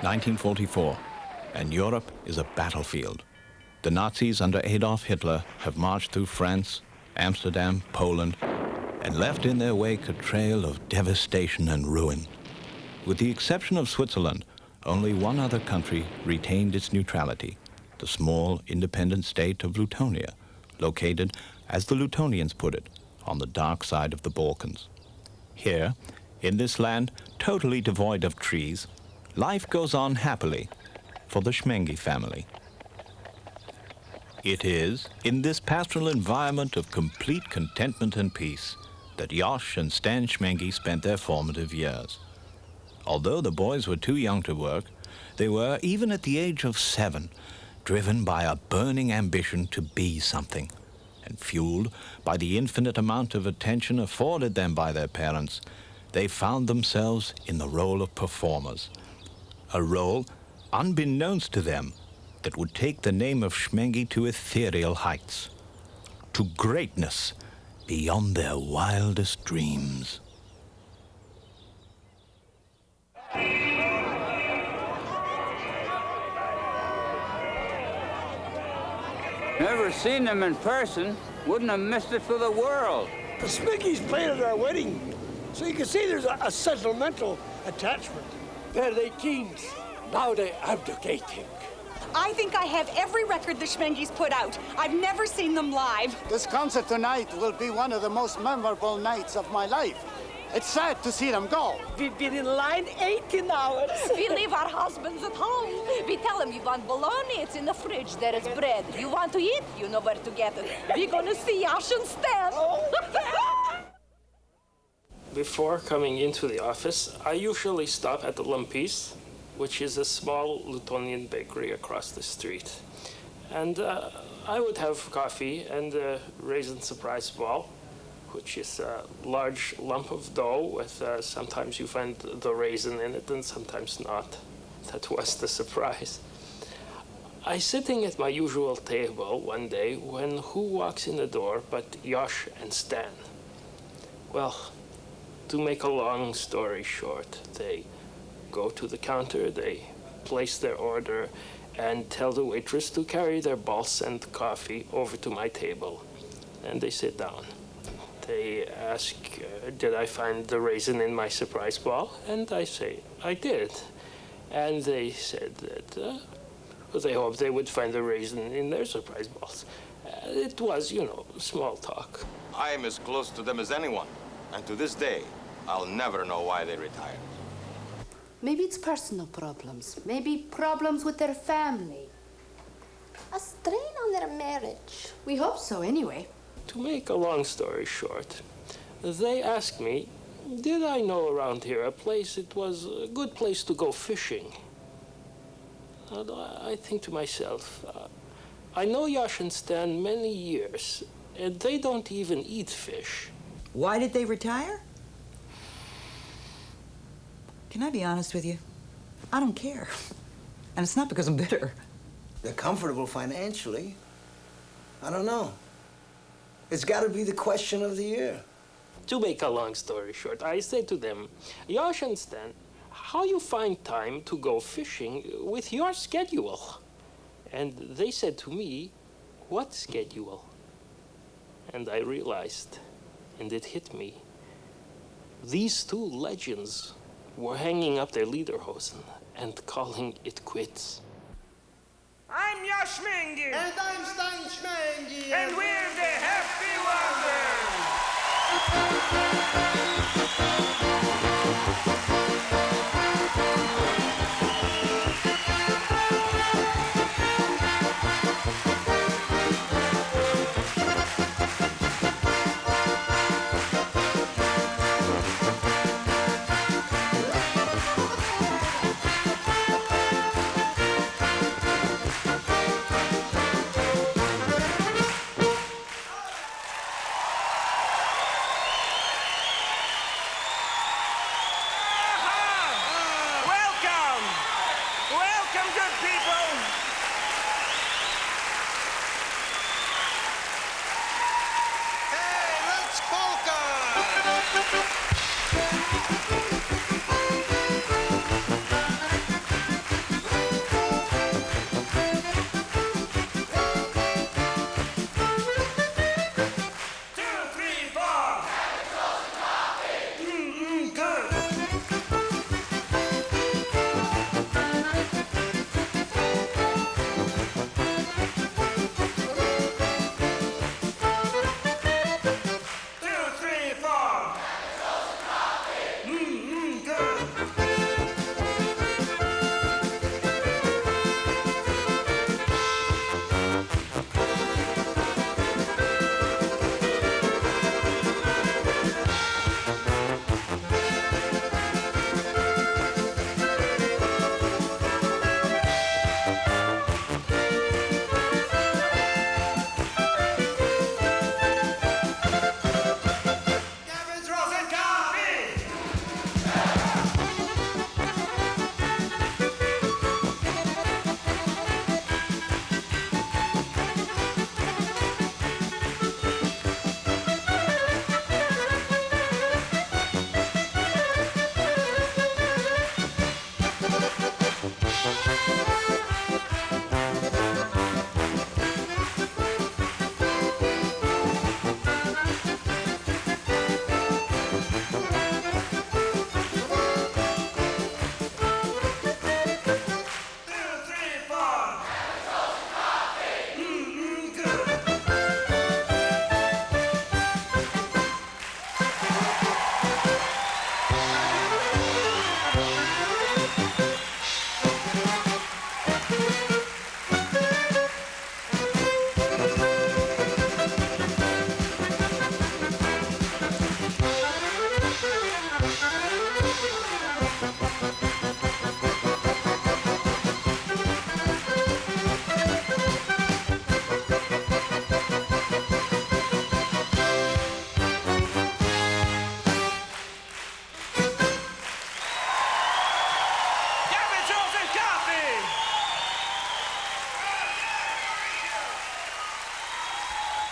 1944, and Europe is a battlefield. The Nazis under Adolf Hitler have marched through France, Amsterdam, Poland, and left in their wake a trail of devastation and ruin. With the exception of Switzerland, only one other country retained its neutrality, the small independent state of Lutonia, located, as the Lutonians put it, on the dark side of the Balkans. Here, in this land totally devoid of trees, life goes on happily for the Shmenges family. It is in this pastoral environment of complete contentment and peace that Josh and Stan Shmenges spent their formative years. Although the boys were too young to work, they were, even at the age of 7, driven by a burning ambition to be something, and fueled by the infinite amount of attention afforded them by their parents, they found themselves in the role of performers. A role, unbeknownst to them, that would take the name of Shmengi to ethereal heights, to greatness beyond their wildest dreams. Never seen them in person. Wouldn't have missed it for the world. The Shmenges played at our wedding, so you can see there's a sentimental attachment. They're the kings. Now they're abdicating. I think I have every record the Shmenges put out. I've never seen them live. This concert tonight will be one of the most memorable nights of my life. It's sad to see them go. We've been in line 18 hours. We leave our husbands at home. We tell them you want bologna, it's in the fridge, there is bread. You want to eat, you know where to get it. We're gonna see Yash and Stan. Before coming into the office, I usually stop at the Lumpy's, which is a small Lutonian bakery across the street. And I would have coffee and a raisin surprise ball, which is a large lump of dough with sometimes you find the raisin in it and sometimes not. That was the surprise. I sitting at my usual table one day when who walks in the door but Josh and Stan. Well, to make a long story short, they go to the counter, they place their order and tell the waitress to carry their balls and coffee over to my table. And they sit down. They ask, did I find the raisin in my surprise ball? And I say, I did. And they said that they hoped they would find the raisin in their surprise balls. It was, small talk. I am as close to them as anyone. And to this day, I'll never know why they retired. Maybe it's personal problems. Maybe problems with their family. A strain on their marriage. We hope so, anyway. To make a long story short, they asked me, did I know around here a place it was a good place to go fishing? And I think to myself, I know Yash and Stan many years, and they don't even eat fish. Why did they retire? Can I be honest with you? I don't care. And it's not because I'm bitter. They're comfortable financially. I don't know. It's got to be the question of the year. To make a long story short, I said to them, Josh and Stan, how you find time to go fishing with your schedule? And they said to me, what schedule? And I realized, and it hit me, these two legends were hanging up their lederhosen and calling it quits. I'm Josh Shmenges. And I'm Stan Shmenges. And we're the Happy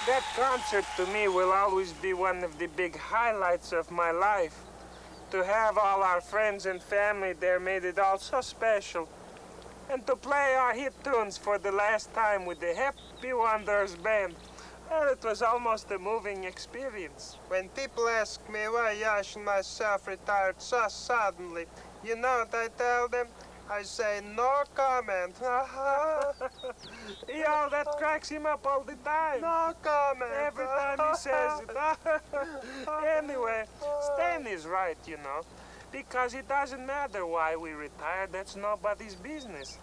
That concert to me will always be one of the big highlights of my life. To have all our friends and family there made it all so special. And to play our hit tunes for the last time with the Happy Wanderers band, well, it was almost a moving experience. When people ask me why Yash and myself retired so suddenly, you know what I tell them? I say, no comment. Yeah, that cracks him up all the time. No comment. Every time he says it. Anyway, Stan is right, you know. Because it doesn't matter why we retired, that's nobody's business.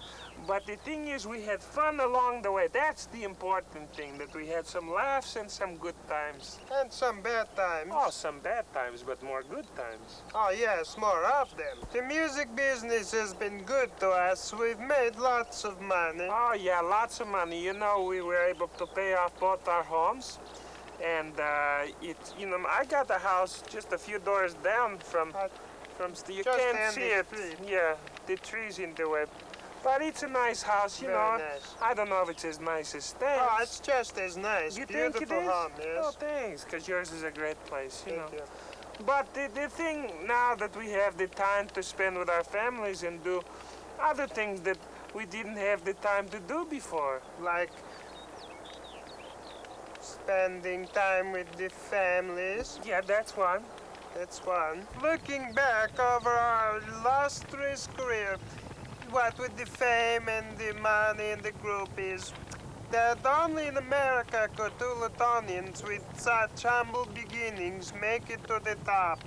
But the thing is, we had fun along the way. That's the important thing, that we had some laughs and some good times. And some bad times. Oh, some bad times, but more good times. Oh, yes, more of them. The music business has been good to us. We've made lots of money. Oh, yeah, lots of money. You know, we were able to pay off both our homes. And, I got a house just a few doors down from you can't see it. Yeah, the trees in the way. But it's a nice house, you know. Nice. I don't know if it's as nice as Stan's. Oh, it's just as nice. You Beautiful think it is? home, yes. Oh, thanks, because yours is a great place, you know. Thank you. But the thing now that we have the time to spend with our families and do other things that we didn't have the time to do before. Like spending time with the families. Yeah, that's one. That's one. Looking back over our illustrious career, what with the fame and the money and the groupies, that only in America could two Lutonians with such humble beginnings make it to the top.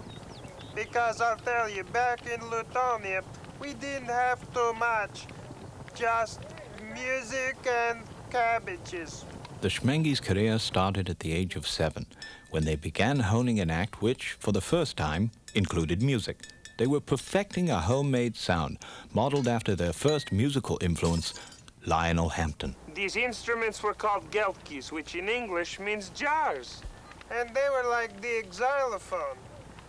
Because I'll tell you, back in Lutonia, we didn't have too much, just music and cabbages. The Shmenges' career started at the age of 7, when they began honing an act which, for the first time, included music. They were perfecting a homemade sound, modeled after their first musical influence, Lionel Hampton. These instruments were called gelkis, which in English means jars. And they were like the xylophone.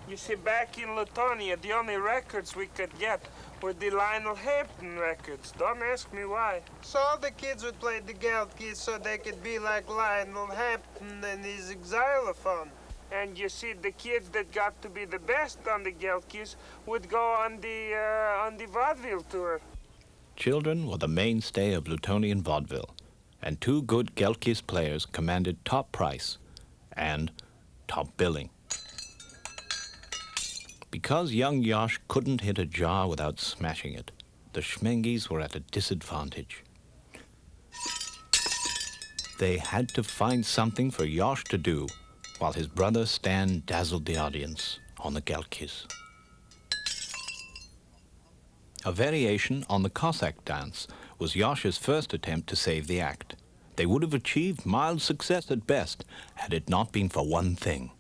You see, back in Lutonia, the only records we could get were the Lionel Hampton records. Don't ask me why. So all the kids would play the gelkis so they could be like Lionel Hampton and his xylophone. And you see, the kids that got to be the best on the gelkis would go on the vaudeville tour. Children were the mainstay of Lutonian vaudeville, and 2 good gelkis players commanded top price and top billing. Because young Yosh couldn't hit a jar without smashing it, the Shmenges were at a disadvantage. They had to find something for Yosh to do, while his brother Stan dazzled the audience on the gelkis. A variation on the Cossack dance was Yosh's first attempt to save the act. They would have achieved mild success at best had it not been for one thing.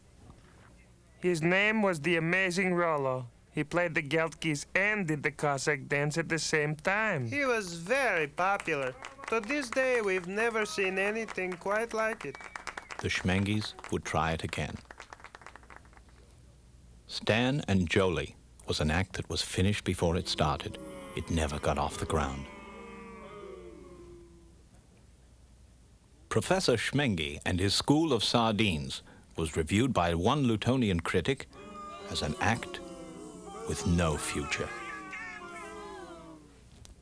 His name was the Amazing Rollo. He played the gelkis and did the Cossack dance at the same time. He was very popular. To this day, we've never seen anything quite like it. The Shmenges would try it again. Stan and Jolie was an act that was finished before it started. It never got off the ground. Professor Shmenge and his School of Sardines was reviewed by one Lutonian critic as an act with no future.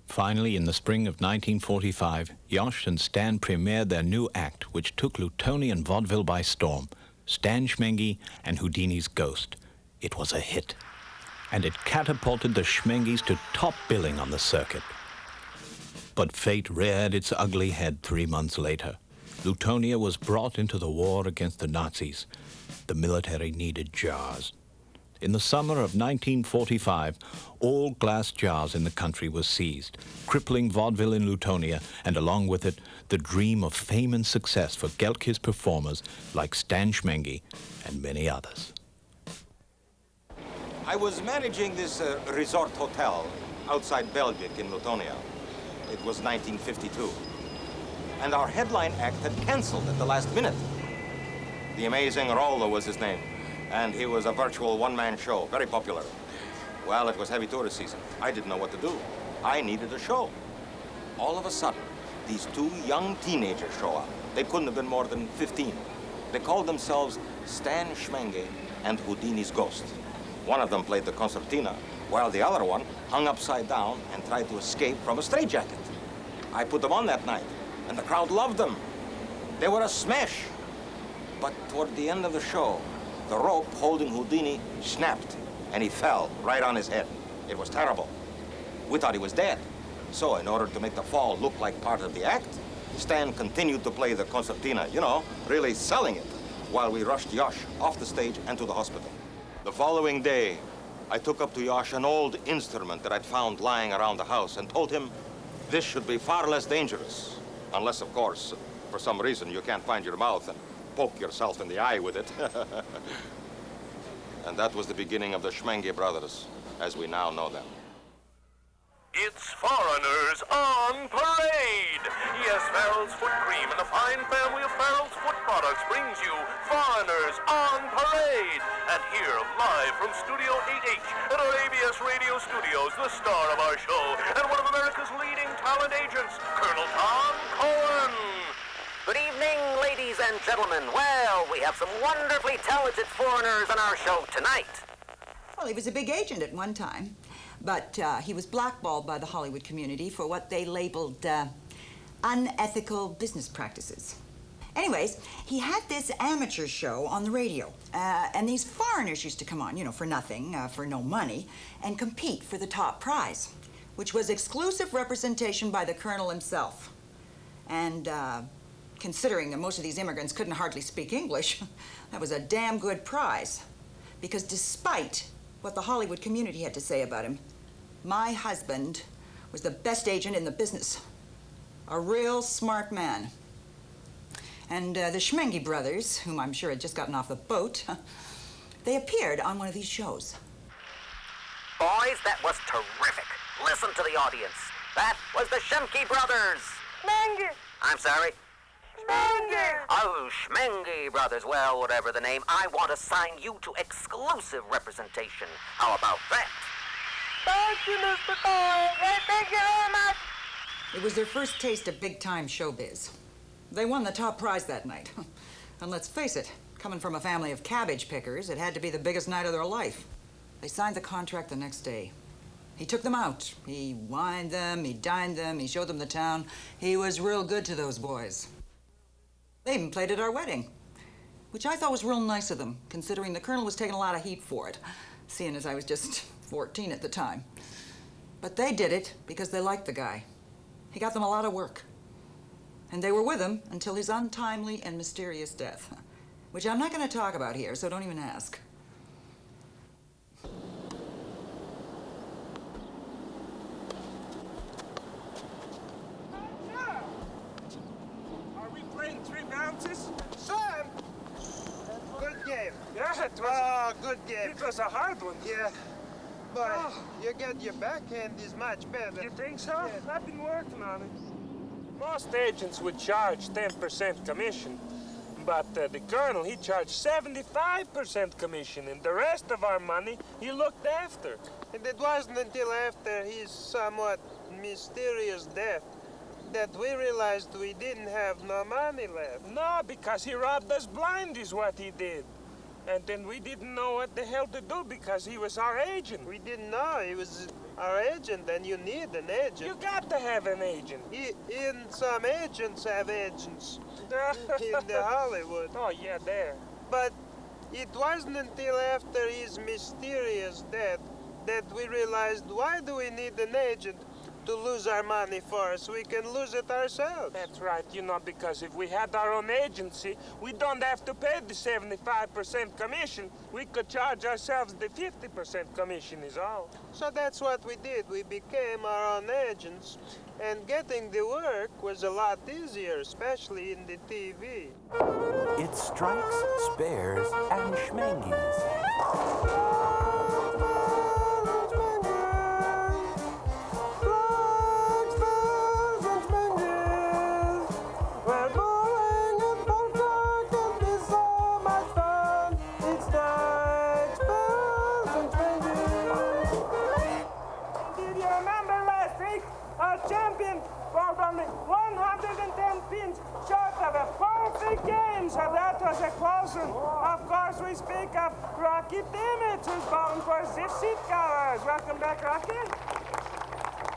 Finally, in the spring of 1945, Yosh and Stan premiered their new act, which took Lutonian vaudeville by storm, Stan Shmenge and Houdini's Ghost. It was a hit, and it catapulted the Shmenges to top billing on the circuit. But fate reared its ugly head 3 months later. Lutonia was brought into the war against the Nazis. The military needed jars. In the summer of 1945, all glass jars in the country were seized, crippling vaudeville in Lutonia, and along with it, the dream of fame and success for gelkis performers like Stan Shmenge and many others. I was managing this resort hotel outside Belgic in Lutonia. It was 1952. And our headline act had canceled at the last minute. The Amazing Rollo was his name, and he was a virtual one-man show, very popular. Well, it was heavy tourist season. I didn't know what to do. I needed a show. All of a sudden, these two young teenagers show up. They couldn't have been more than 15. They called themselves Stan Shmenge and Houdini's Ghost. One of them played the concertina, while the other one hung upside down and tried to escape from a straitjacket. I put them on that night, and the crowd loved them. They were a smash. But toward the end of the show, the rope holding Houdini snapped, and he fell right on his head. It was terrible. We thought he was dead. So in order to make the fall look like part of the act, Stan continued to play the concertina, you know, really selling it, while we rushed Yosh off the stage and to the hospital. The following day, I took up to Yosh an old instrument that I'd found lying around the house and told him this should be far less dangerous. Unless, of course, for some reason you can't find your mouth and poke yourself in the eye with it. And that was the beginning of the Shmenge brothers, as we now know them. It's Foreigners on Parade! Yes, Farrell's Foot Cream and a fine family of Farrell's Foot products brings you Foreigners on Parade! And here, live from Studio 8H at our ABS Radio Studios, the star of our show and one of America's leading talent agents, Colonel Tom Cohen. Good evening, ladies and gentlemen. Well, we have some wonderfully talented foreigners on our show tonight. Well, he was a big agent at one time. But he was blackballed by the Hollywood community for what they labeled unethical business practices. Anyways, he had this amateur show on the radio, and these foreigners used to come on, you know, for nothing, for no money, and compete for the top prize, which was exclusive representation by the colonel himself. And considering that most of these immigrants couldn't hardly speak English, that was a damn good prize. Because despite what the Hollywood community had to say about him, my husband was the best agent in the business. A real smart man. And the Shmenge brothers, whom I'm sure had just gotten off the boat, they appeared on one of these shows. Boys, that was terrific. Listen to the audience. That was the Shmenge brothers. Shmenge! I'm sorry? Shmenge! Oh, Shmenge brothers. Well, whatever the name, I want to sign you to exclusive representation. How about that? Thank you, Mr. Cohen. Thank you very much. It was their first taste of big-time showbiz. They won the top prize that night. And let's face it, coming from a family of cabbage pickers, it had to be the biggest night of their life. They signed the contract the next day. He took them out. He wined them, he dined them, he showed them the town. He was real good to those boys. They even played at our wedding, which I thought was real nice of them, considering the colonel was taking a lot of heat for it, seeing as I was just 14 at the time. But they did it because they liked the guy. He got them a lot of work. And they were with him until his untimely and mysterious death, which I'm not going to talk about here, so don't even ask. Are we playing 3 bounces? Son! Good game. Yeah, it was. Oh, good game. It was a hard one. Yeah. But you get your backhand is much better. You think so? Yeah. I've been working on it. Most agents would charge 10% commission, but the colonel, he charged 75% commission, and the rest of our money he looked after. And it wasn't until after his somewhat mysterious death that we realized we didn't have no money left. No, because he robbed us blind is what he did. And then we didn't know what the hell to do because he was our agent. We didn't know he was our agent, and you need an agent. You got to have an agent. Some agents have agents in the Hollywood. Oh, yeah, there. But it wasn't until after his mysterious death that we realized, why do we need an agent to lose our money for us? We can lose it ourselves. That's right, you know, because if we had our own agency, we don't have to pay the 75% commission. We could charge ourselves the 50% commission is all. So that's what we did. We became our own agents, and getting the work was a lot easier, especially in the TV. It strikes, spares, and Shmenges. Did you remember last week our champion bought only $100 was a close one. Of course, we speak of Rocky Timmons, who's bowling for zip seat colors. Welcome back, Rocky.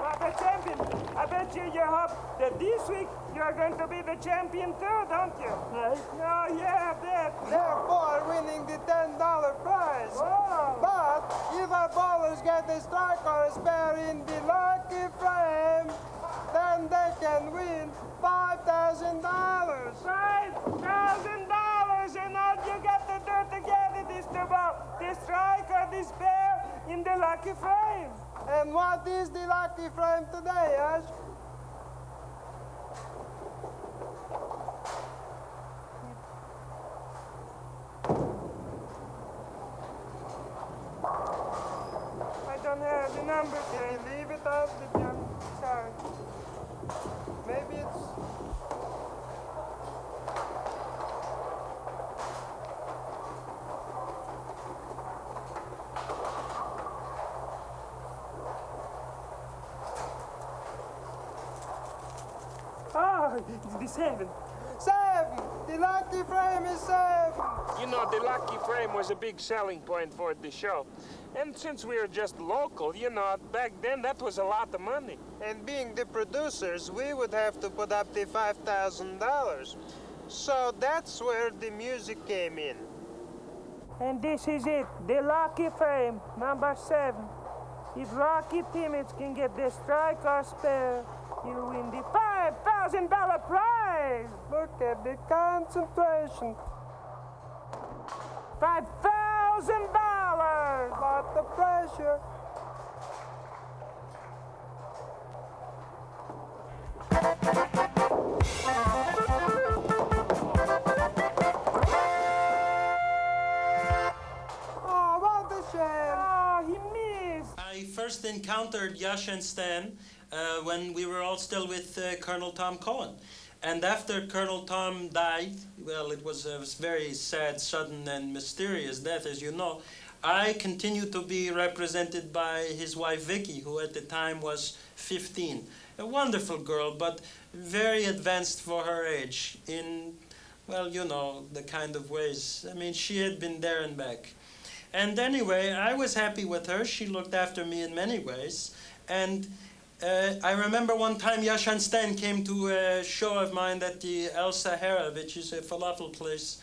Well, the champion, I bet you hope that this week you're going to be the champion too, don't you? Right? Oh, yeah, I bet. Therefore, winning the $10 prize. Whoa. But if our bowlers get a strike or a spare in the lucky frame, then they can win $5,000. $5,000, and all you got to do to get it is to bowl the strike or the spare in the lucky frame. And what is the lucky frame today, Ash? I don't have the number. Can you leave it out? Sorry. Maybe it's... Oh, it's the 7. 7! The lucky frame is 7! You know, the lucky frame was a big selling point for the show. And since we were just local, you know, back then that was a lot of money. And being the producers, we would have to put up the $5,000. So that's where the music came in. And this is it, the lucky frame, number 7. If Rocky Timmons can get the strike or spare, he'll win the $5,000 prize. Look at the concentration. $5,000. Lot of pressure. Oh, what a shame. Oh, he missed. I first encountered Yash and Stan when we were all still with Colonel Tom Cohen. And after Colonel Tom died, well, it was a very sad, sudden, and mysterious death, as you know, I continued to be represented by his wife, Vicky, who at the time was 15. A wonderful girl, but very advanced for her age in, well, you know, the kind of ways. I mean, she had been there and back. And anyway, I was happy with her. She looked after me in many ways. And I remember one time Yash and Stan came to a show of mine at the El Sahara, which is a falafel place.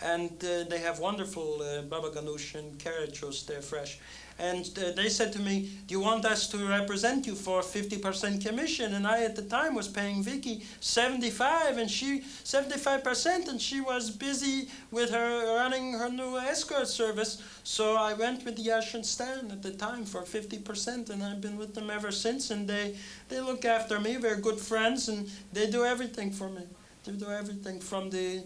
And they have wonderful baba ganoush and carrot juice there fresh. And they said to me, do you want us to represent you for 50% commission? And I, at the time, was paying Vicky 75% and she was busy with her running her new escort service. So I went with Yash and Stan at the time for 50%, and I've been with them ever since. And they look after me. We're good friends, and they do everything for me. They do everything from the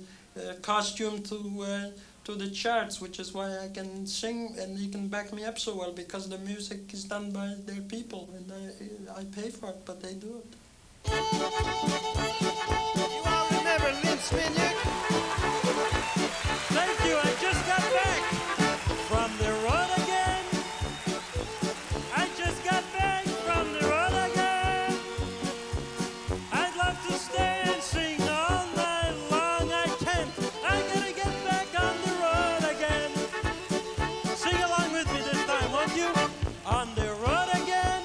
costume to the charts, which is why I can sing and you can back me up so well, because the music is done by their people and I pay for it, but they do it. You all remember Lynn Shmenges? Thank you, I just got back from the road again. I just got back from the road again. I'd love to stay and sing all night long. I can't. I gotta get back on the road again. Sing along with me this time, won't you? On the road again.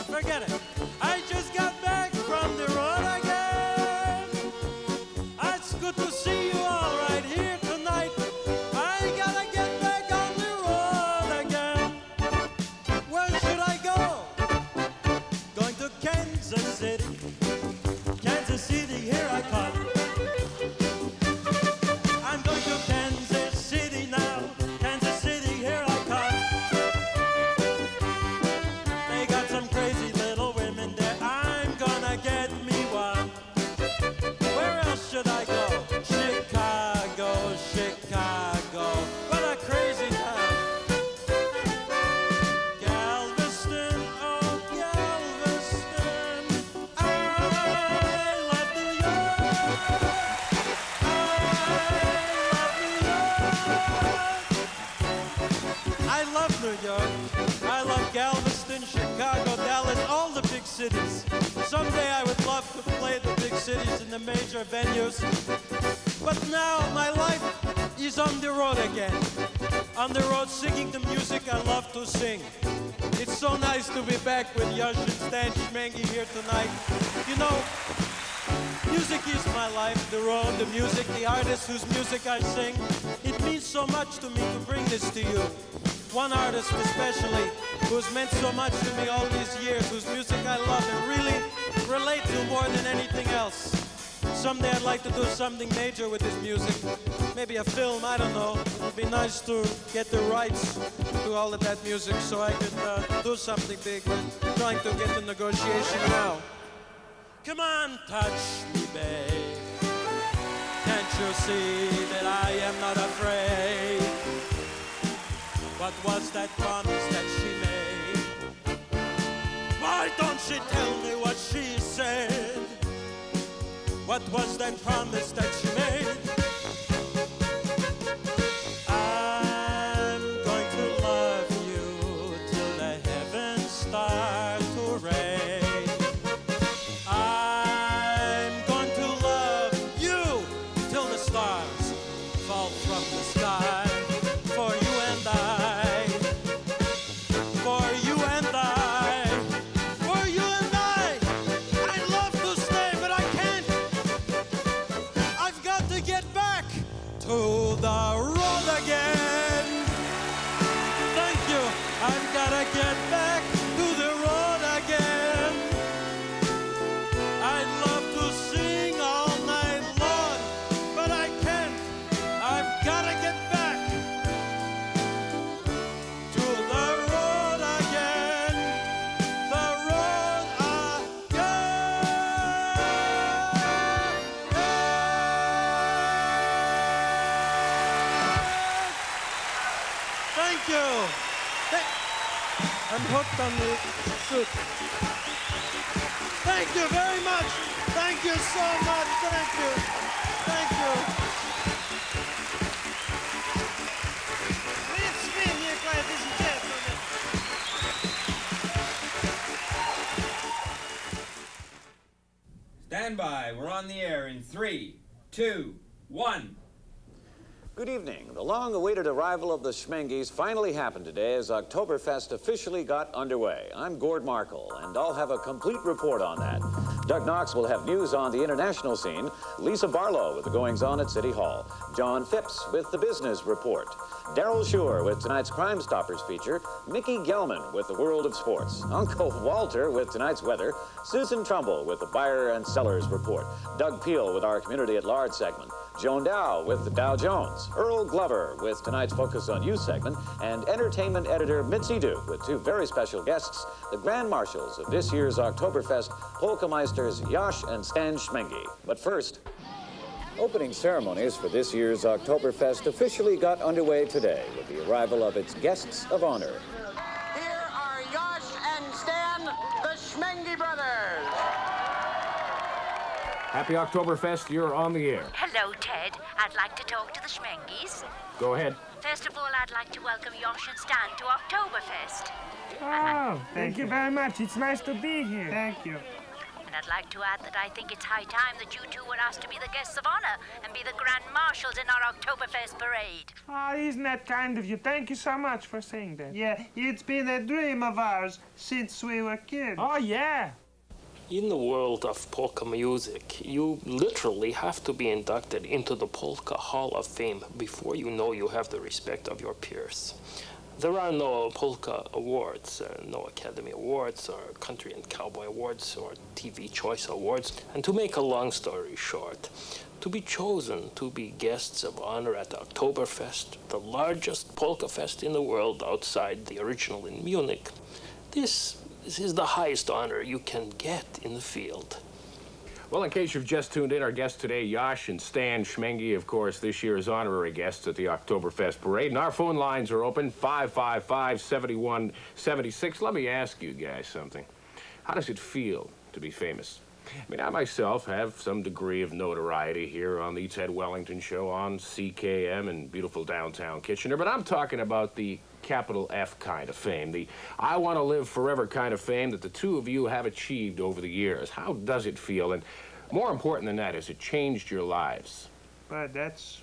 Forget it. I just got back from the road again. It's good to see you all right here tonight. I gotta get back on the road again. Where should I go? Going to Kansas City. Kansas City, here I come. I'm going to Kansas City now. Kansas City, here I come. They got some crazy little women there. I'm gonna get me one. Where else should I go? Chicago, Chicago. What a crazy town. Galveston, oh Galveston. I love New York. I love New York. I love Galveston, Chicago, Dallas, all the big cities. Someday I would love to play the big cities in the major venues. But now my life is on the road again. On the road singing the music I love to sing. It's so nice to be back with Yash and Stan Shmengi here tonight. You know, music is my life, the road, the music, the artist whose music I sing. It means so much to me to bring this to you. One artist especially, who's meant so much to me all these years, whose music I love and really relate to more than anything else. Someday I'd like to do something major with this music. Maybe a film, I don't know. It would be nice to get the rights to all of that music so I could do something big. We're trying to get the negotiation now. Come on, touch me, babe. Can't you see that I am not afraid? What was that promise that she made? Why don't she tell me what she said? What was that promise that she made? I'm going to love you till the heavens start to rain. I'm going to love you till the stars fall from the sky. For you and I, for you and I, for you and I. I'd love to stay, but I can't. I've got to get back to the road again. Thank you. I've got to get back to the road again. I'd love to sing all night long, but I can't. I've got to get back to the road again. The road Thank you. I'm hooked on the suit. Thank you very much. Thank you so much. Thank you. Thank you. Please spin here, ladies and gentlemen. Stand by. We're on the air in 3, 2, 1. Good evening. The long-awaited arrival of the Shmenges finally happened today as Oktoberfest officially got underway. I'm Gord Markle, and I'll have a complete report on that. Doug Knox will have news on the international scene, Lisa Barlow with the goings-on at City Hall, John Phipps with the business report, Daryl Shore with tonight's Crime Stoppers feature, Mickey Gelman with the world of sports, Uncle Walter with tonight's weather, Susan Trumbull with the buyer and sellers report, Doug Peel with our community at large segment, Joan Dow with the Dow Jones, Earl Glover with tonight's Focus on You segment, and entertainment editor Mitzi Duke with two very special guests, the Grand Marshals of this year's Oktoberfest, Polka Meisters Yash and Stan Shmengi. But first, opening ceremonies for this year's Oktoberfest officially got underway today with the arrival of its guests of honor. Here are Yash and Stan, the Shmengi brothers. Happy Oktoberfest, you're on the air. Hello, Ted. I'd like to talk to the Shmenges. Go ahead. First of all, I'd like to welcome Yash and Stan to Oktoberfest. Oh, thank you very much. It's nice to be here. Thank you. And I'd like to add that I think it's high time that you two were asked to be the guests of honor and be the Grand Marshals in our Oktoberfest parade. Oh, isn't that kind of you? Thank you so much for saying that. Yeah, it's been a dream of ours since we were kids. Oh, yeah. In the world of polka music, you literally have to be inducted into the Polka Hall of Fame before you know you have the respect of your peers. There are no polka awards, no Academy Awards, or Country and Cowboy Awards, or TV Choice Awards. And to make a long story short, to be chosen to be guests of honor at Oktoberfest, the largest polka fest in the world outside the original in Munich, this is the highest honor you can get in the field. Well, in case you've just tuned in, our guests today, Yash and Stan Shmengi, of course, this year's honorary guests at the Oktoberfest Parade. And our phone lines are open, 555-7176. Let me ask you guys something. How does it feel to be famous? I mean, I myself have some degree of notoriety here on the Ted Wellington Show, on CKM in beautiful downtown Kitchener, but I'm talking about the capital F kind of fame, the I want to live forever kind of fame that the two of you have achieved over the years. How does it feel? And more important than that, has it changed your lives? But that's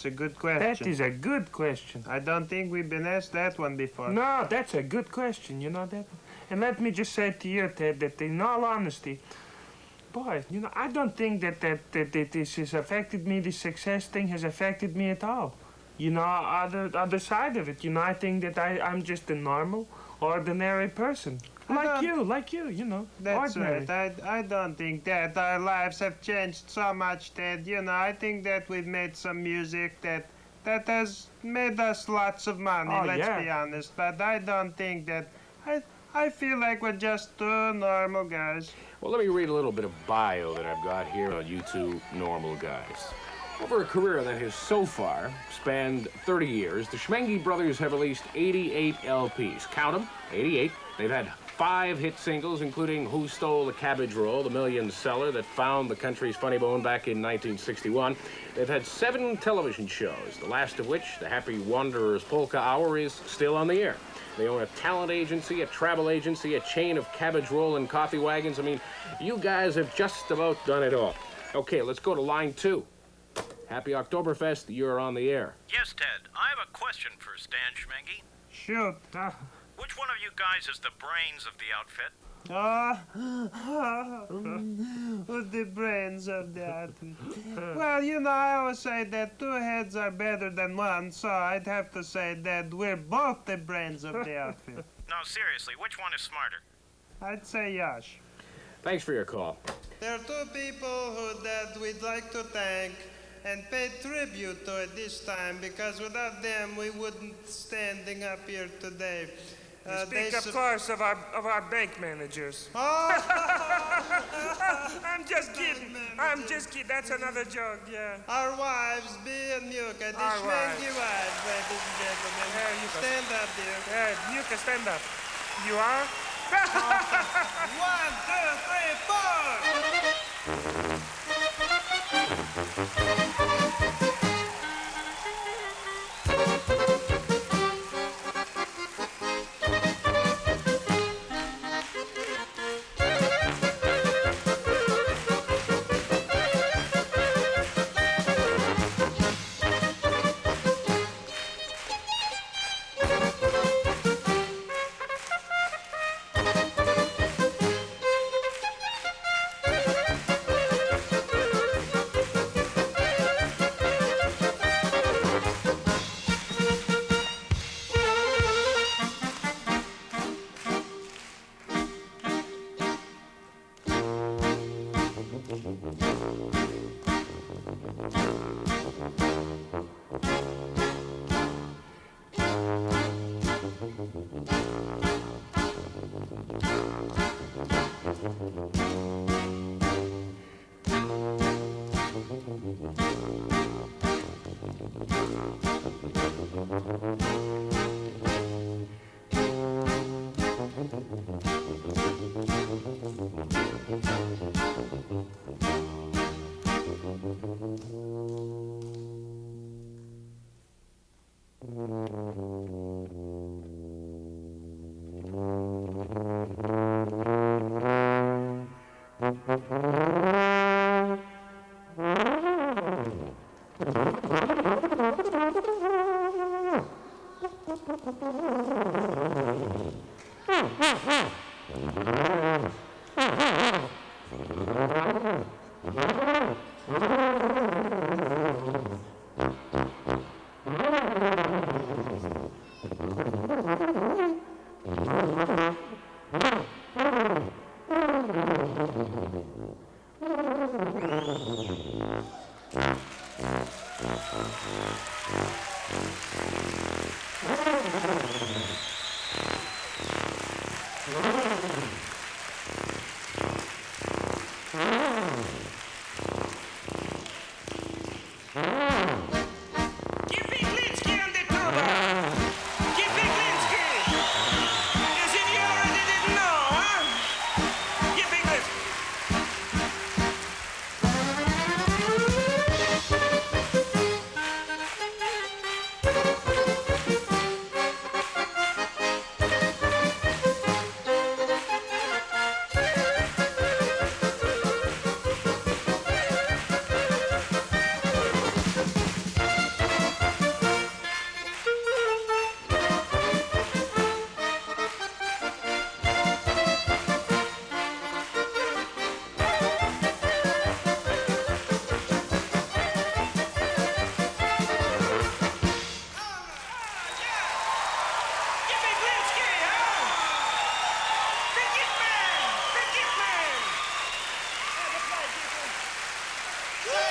a good question. That is a good question. I don't think we've been asked that one before. No, that's a good question, you know that. And let me just say to you, Ted, that in all honesty, boy, you know, I don't think that this has affected me, this success thing has affected me at all. You know, other side of it, you know, I think that I'm just a normal, ordinary person. Like you, you know, That's ordinary. right. I don't think that our lives have changed so much, Ted. You know, I think that we've made some music that has made us lots of money, Oh, let's yeah. be honest. But I don't think that... I feel like we're just two normal guys. Well, let me read a little bit of bio that I've got here on you two normal guys. Over a career that has so far spanned 30 years, the Shmenges brothers have released 88 LPs. Count them, 88. They've had 5 hit singles, including Who Stole the Cabbage Roll, the million seller that found the country's funny bone back in 1961. They've had 7 television shows, the last of which, The Happy Wanderer's Polka Hour, is still on the air. They own a talent agency, a travel agency, a chain of cabbage roll and coffee wagons. I mean, you guys have just about done it all. Okay, let's go to line 2. Happy Oktoberfest, you're on the air. Yes, Ted. I have a question for Stan Shmengi. Shoot. Which one of you guys is the brains of the outfit? With the brains of the outfit. Well, you know, I always say that 2 heads are better than 1, so I'd have to say that we're both the brains of the outfit. No, seriously, which one is smarter? I'd say Yash. Thanks for your call. There are 2 people that we'd like to thank and pay tribute to at this time, because without them we wouldn't standing up here today. You speak, of course, of our bank managers. Oh. I'm just kidding. I'm just kidding. That's another joke, yeah. Our wives, Bee and Muka, the Our Shmengi wives, ladies and gentlemen. Yeah, you stand up, dear. Yeah, Muka, stand up. You are? 1, 2, 3, 4!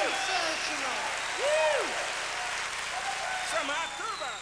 Sensational! Woo! Some hot turbo!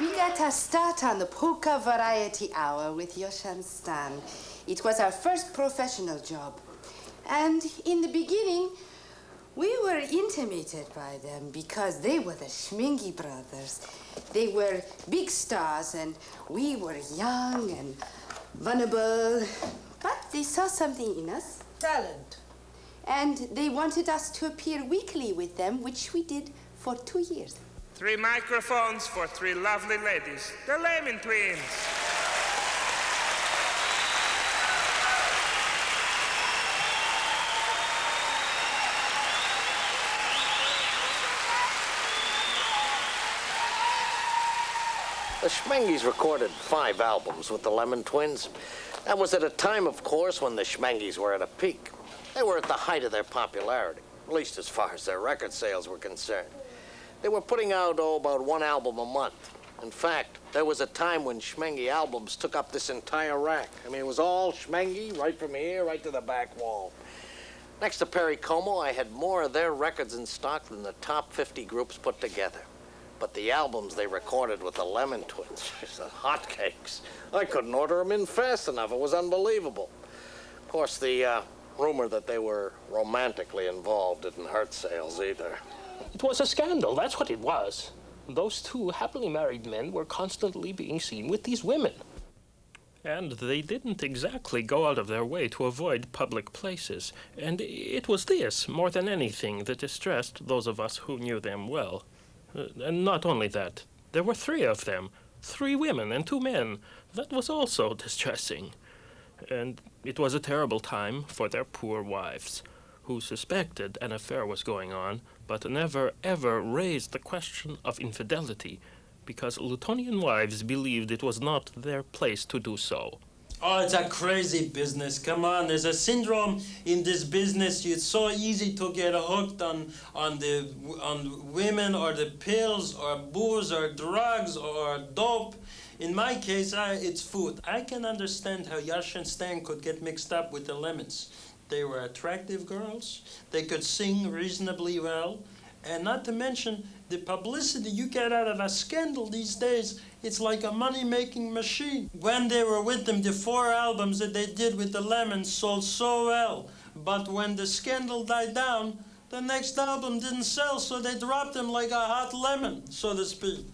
We got a start on the Polka Variety Hour with Yosh and Stan. It was our first professional job. And in the beginning, we were intimidated by them because they were the Shmenges brothers. They were big stars, and we were young and vulnerable. But they saw something in us. Talent. And they wanted us to appear weekly with them, which we did for 2 years. 3 microphones for 3 lovely ladies, the Lehman twins. The Shmenges recorded 5 albums with the Lemon Twins. That was at a time, of course, when the Shmenges were at a peak. They were at the height of their popularity, at least as far as their record sales were concerned. They were putting out, about 1 album a month. In fact, there was a time when Shmenge albums took up this entire rack. I mean, it was all Shmenge, right from here, right to the back wall. Next to Perry Como, I had more of their records in stock than the top 50 groups put together. But the albums they recorded with the Lemon Twins, the hotcakes. I couldn't order them in fast enough. It was unbelievable. Of course, the rumor that they were romantically involved didn't hurt sales either. It was a scandal, that's what it was. Those 2 happily married men were constantly being seen with these women. And they didn't exactly go out of their way to avoid public places. And it was this, more than anything, that distressed those of us who knew them well. And not only that, there were 3 of them, 3 women and 2 men. That was also distressing. And it was a terrible time for their poor wives, who suspected an affair was going on, but never ever raised the question of infidelity, because Lutonian wives believed it was not their place to do so. Oh, it's a crazy business. Come on, there's a syndrome in this business. It's so easy to get hooked on women or the pills or booze or drugs or dope. In my case, it's food. I can understand how Yash and Stan could get mixed up with the Lemons. They were attractive girls. They could sing reasonably well. And not to mention the publicity you get out of a scandal these days. It's like a money-making machine. When they were with them, the 4 albums that they did with the Lemons sold so well. But when the scandal died down, the next album didn't sell, so they dropped them like a hot lemon, so to speak.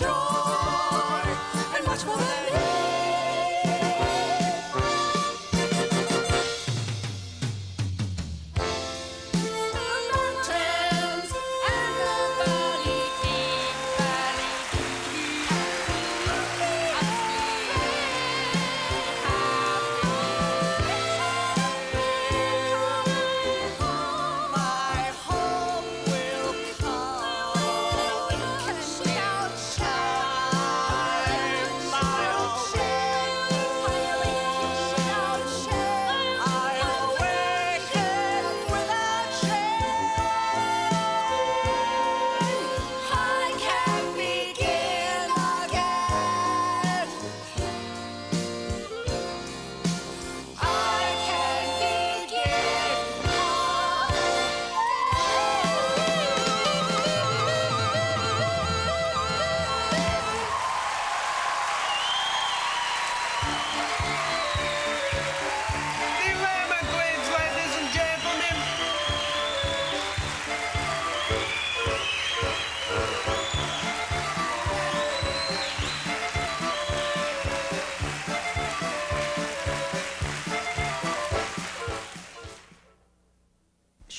joy, and much more than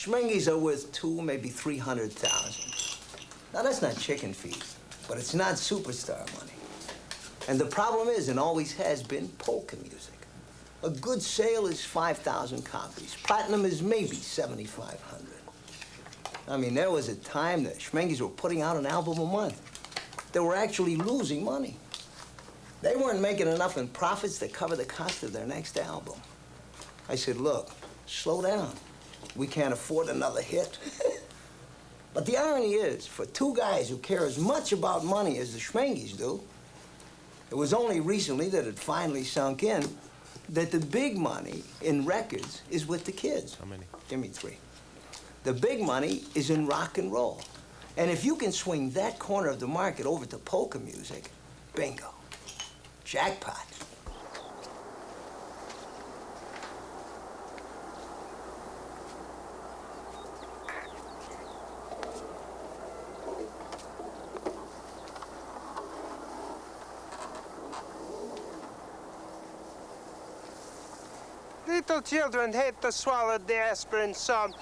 Shmenges are worth 2, maybe 300,000. Now, that's not chicken feed, but it's not superstar money. And the problem is, and always has been, polka music. A good sale is 5,000 copies. Platinum is maybe 7,500. I mean, there was a time that Shmenges were putting out an album a month. They were actually losing money. They weren't making enough in profits to cover the cost of their next album. I said, look, slow down. We can't afford another hit. But the irony is, for two guys who care as much about money as the Shmenges do, it was only recently that it finally sunk in that the big money in records is with the kids. How many? Give me 3. The big money is in rock and roll. And if you can swing that corner of the market over to polka music, bingo. Jackpot. Little children hate to swallow the aspirin, so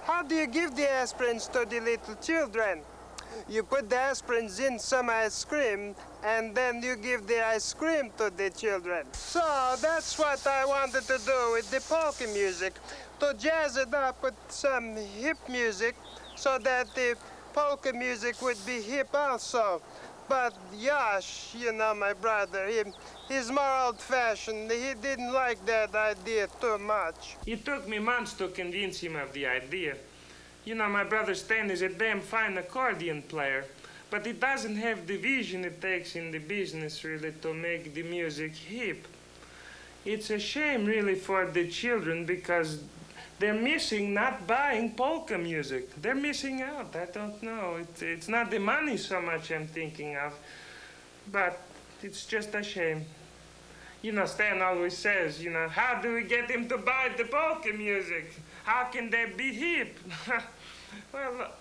how do you give the aspirins to the little children? You put the aspirins in some ice cream, and then you give the ice cream to the children. So that's what I wanted to do with the polka music, to jazz it up with some hip music so that the polka music would be hip also. But Yash, you know, my brother, he's more old-fashioned. He didn't like that idea too much. It took me months to convince him of the idea. You know, my brother Stan is a damn fine accordion player, but he doesn't have the vision it takes in the business, really, to make the music hip. It's a shame, really, for the children, because they're missing not buying polka music. They're missing out. I don't know. It's not the money so much I'm thinking of, but it's just a shame. You know, Stan always says, you know, how do we get him to buy the polka music? How can they be hip? Well,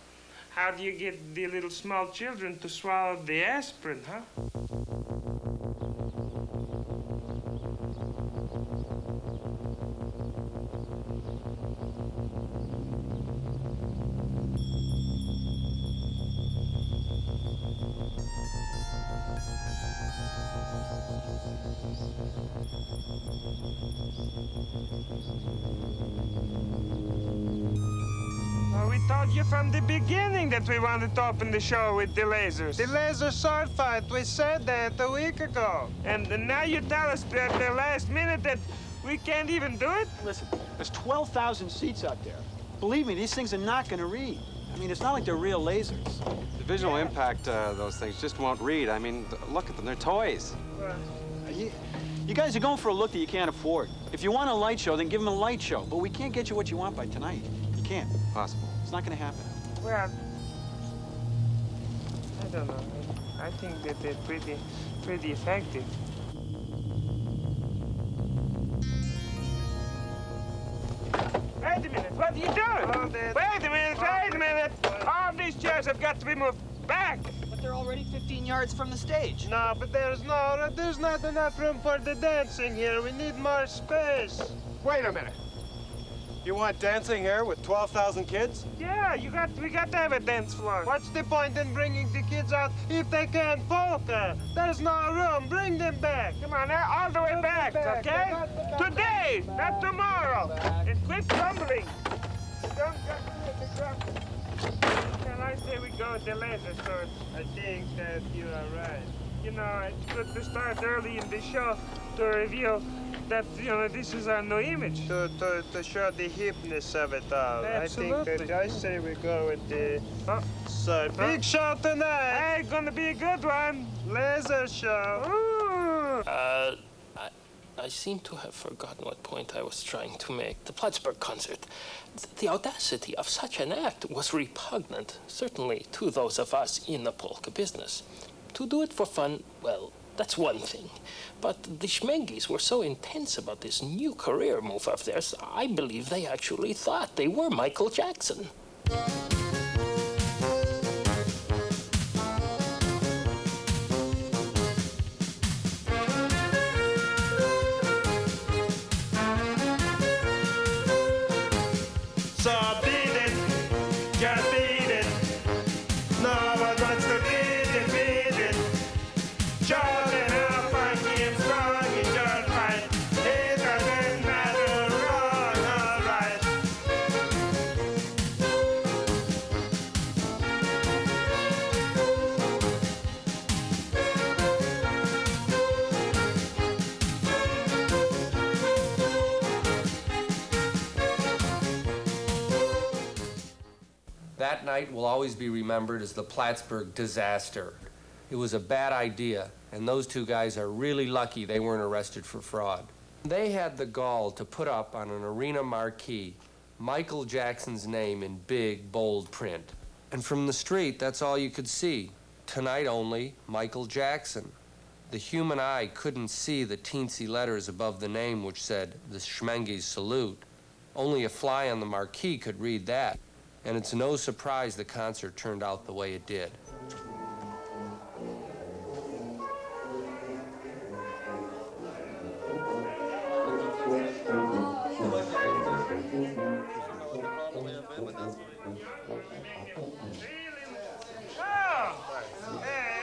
how do you get the little small children to swallow the aspirin, huh? We told you from the beginning that we wanted to open the show with the lasers. The laser sword fight, we said that a week ago. And now you tell us at the last minute that we can't even do it? Listen, there's 12,000 seats out there. Believe me, these things are not going to read. I mean, it's not like they're real lasers. The visual impact, those things just won't read. I mean, look at them, they're toys. You guys are going for a look that you can't afford. If you want a light show, then give them a light show. But we can't get you what you want by tonight. You can't. Possible. It's not going to happen. Well, I don't know. I think that they're pretty effective. Wait a minute, what are you doing? Wait a minute, wait a minute. All these chairs have got to be moved back. they're already 15 yards from the stage. No, but there's not enough room for the dancing here. We need more space. Wait a minute. You want dancing here with 12,000 kids? Yeah, we got to have a dance floor. What's the point in bringing the kids out if they can't polka? There's no room. Bring them back. Come on, all the way back, okay? Today, not tomorrow. And quit grumbling. Don't and I say we go with the laser sword. I think that you are right. You know, it's good to start early in the show to reveal that, you know, this is our new image. To show the hipness of it all. Absolutely. I say we go with the sword. Big show tonight. Hey, gonna be a good one. Laser show. Ooh. I seem to have forgotten what point I was trying to make. The Plattsburgh concert. The audacity of such an act was repugnant, certainly to those of us in the polka business. To do it for fun, well, that's one thing. But the Shmenges were so intense about this new career move of theirs, I believe they actually thought they were Michael Jackson. So beat it, just beat it. No one wants to beat it. Show them how funky and strong is your fight. It doesn't matter wrong or right. That night will always be remembered as the Plattsburgh disaster. It was a bad idea, and those two guys are really lucky they weren't arrested for fraud. They had the gall to put up on an arena marquee Michael Jackson's name in big, bold print. And from the street, that's all you could see. Tonight only, Michael Jackson. The human eye couldn't see the teensy letters above the name which said, the Shmenges Salute. Only a fly on the marquee could read that. And it's no surprise the concert turned out the way it did.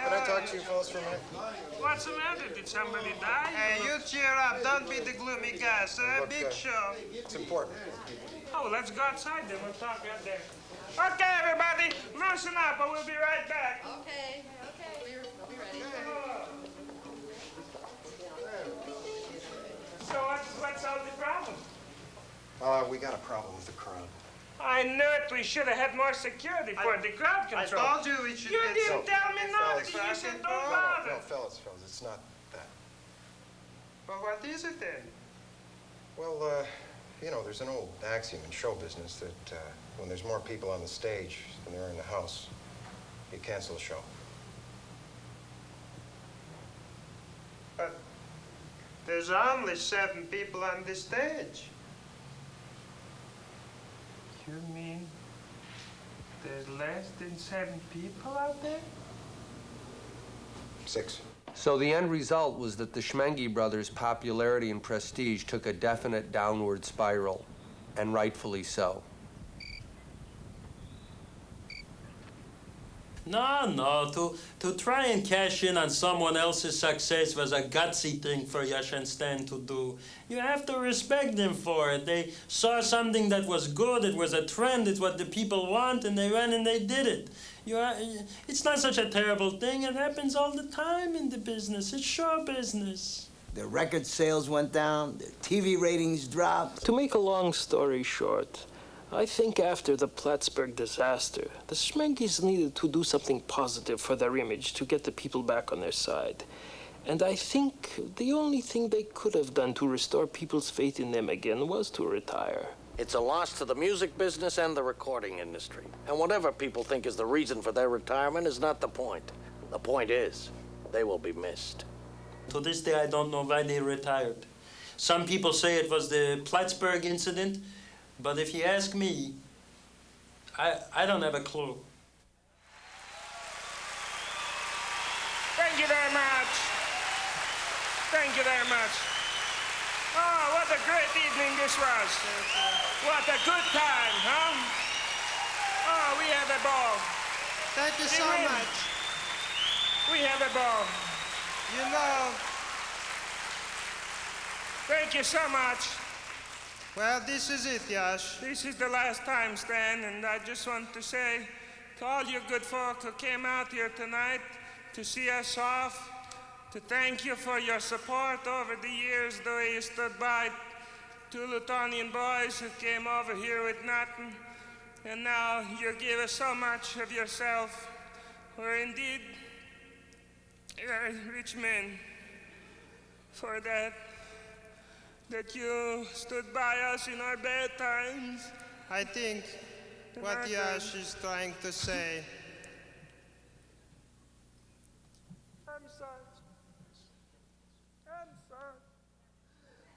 Can I talk to you fellas for a minute? What's the matter? Did somebody die? Hey, you cheer up. Don't be the gloomy guy, sir. Big show. It's important. Oh, well, let's go outside then. We'll talk out there. Okay, everybody, loosen up, but we'll be right back. Okay, we'll be ready. So what's all the problem? We got a problem with the crowd. I knew it. We should have had more security for the crowd control. I told you we should You get didn't tell me nothing. fellas. You said don't bother. No, fellas, it's not that. Well, what is it then? Well, you know, there's an old axiom in show business that when there's more people on the stage than there are in the house, you cancel the show. But there's only 7 people on the stage. You mean there's less than 7 people out there? 6. So the end result was that the Shmenge brothers' popularity and prestige took a definite downward spiral, and rightfully so. No, to try and cash in on someone else's success was a gutsy thing for Yash and Stan to do. You have to respect them for it. They saw something that was good, it was a trend, it's what the people want, and they went and they did it. It's not such a terrible thing. It happens all the time in the business. It's show business. Their record sales went down, their TV ratings dropped. To make a long story short, I think after the Plattsburgh disaster, the Shmenges needed to do something positive for their image to get the people back on their side. And I think the only thing they could have done to restore people's faith in them again was to retire. It's a loss to the music business and the recording industry. And whatever people think is the reason for their retirement is not the point. The point is, they will be missed. To this day, I don't know why they retired. Some people say it was the Plattsburgh incident, but if you ask me, I don't have a clue. Thank you very much. Oh, what a great evening this was. What a good time, huh? Oh, we had a ball. Thank you so much. We had a ball. You know... Thank you so much. Well, this is it, Yash. This is the last time, Stan, and I just want to say to all you good folk who came out here tonight to see us off, to thank you for your support over the years, the way you stood by two Lutonian boys who came over here with nothing, and now you give us so much of yourself. We're indeed rich men for that you stood by us in our bad times. I think what Yash is trying to say... I'm sorry. I'm sorry.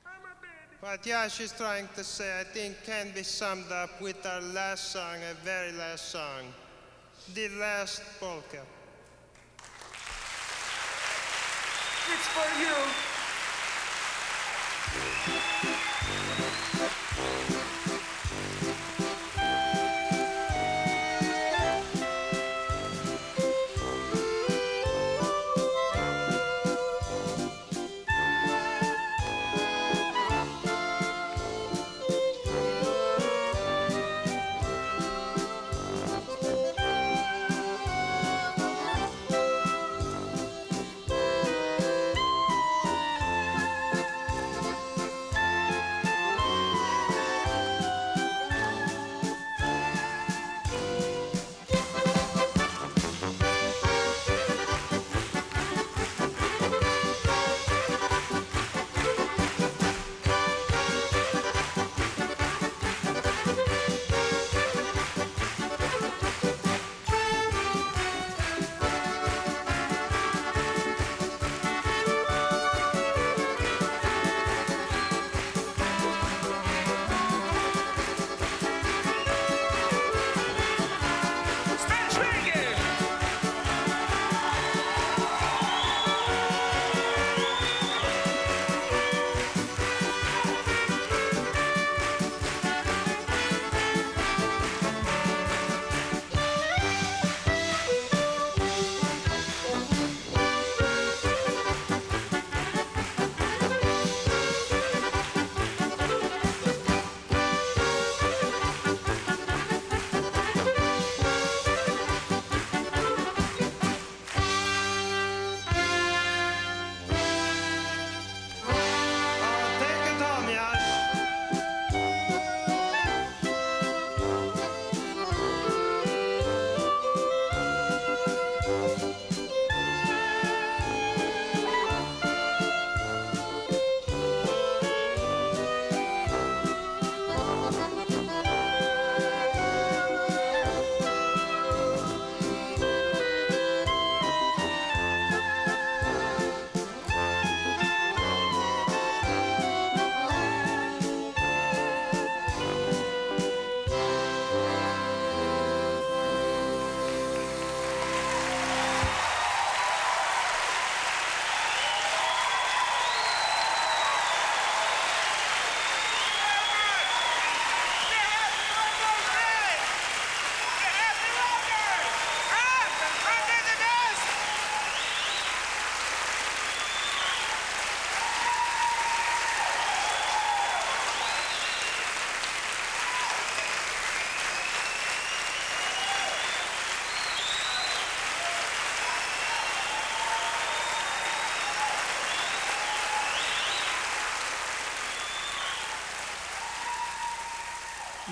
I'm a baby. What Yash is trying to say, I think, can be summed up with our last song, a very last song, the last polka. It's for you.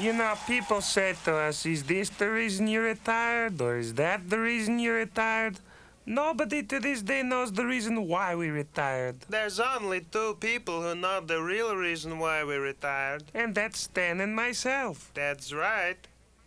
You know, people say to us, is this the reason you retired, or is that the reason you retired? Nobody to this day knows the reason why we retired. There's only two people who know the real reason why we retired. And that's Stan and myself. That's right.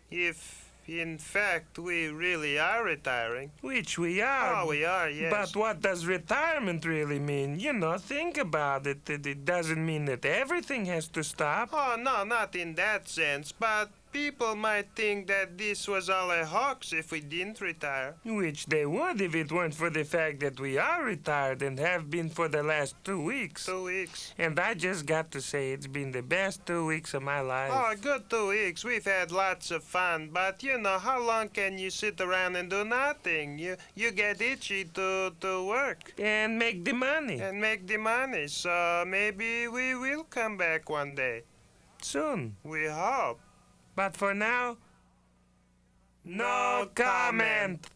If, in fact, we really are retiring. Which we are. Oh, we are, yes. But what does retirement really mean? You know, think about it. It doesn't mean that everything has to stop. Oh, no, not in that sense, but people might think that this was all a hoax if we didn't retire. Which they would if it weren't for the fact that we are retired and have been for the last 2 weeks. 2 weeks. And I just got to say it's been the best 2 weeks of my life. Oh, a good 2 weeks. We've had lots of fun. But, you know, how long can you sit around and do nothing? You get itchy to work. And make the money. And make the money. So maybe we will come back one day. Soon. We hope. But for now, no comment.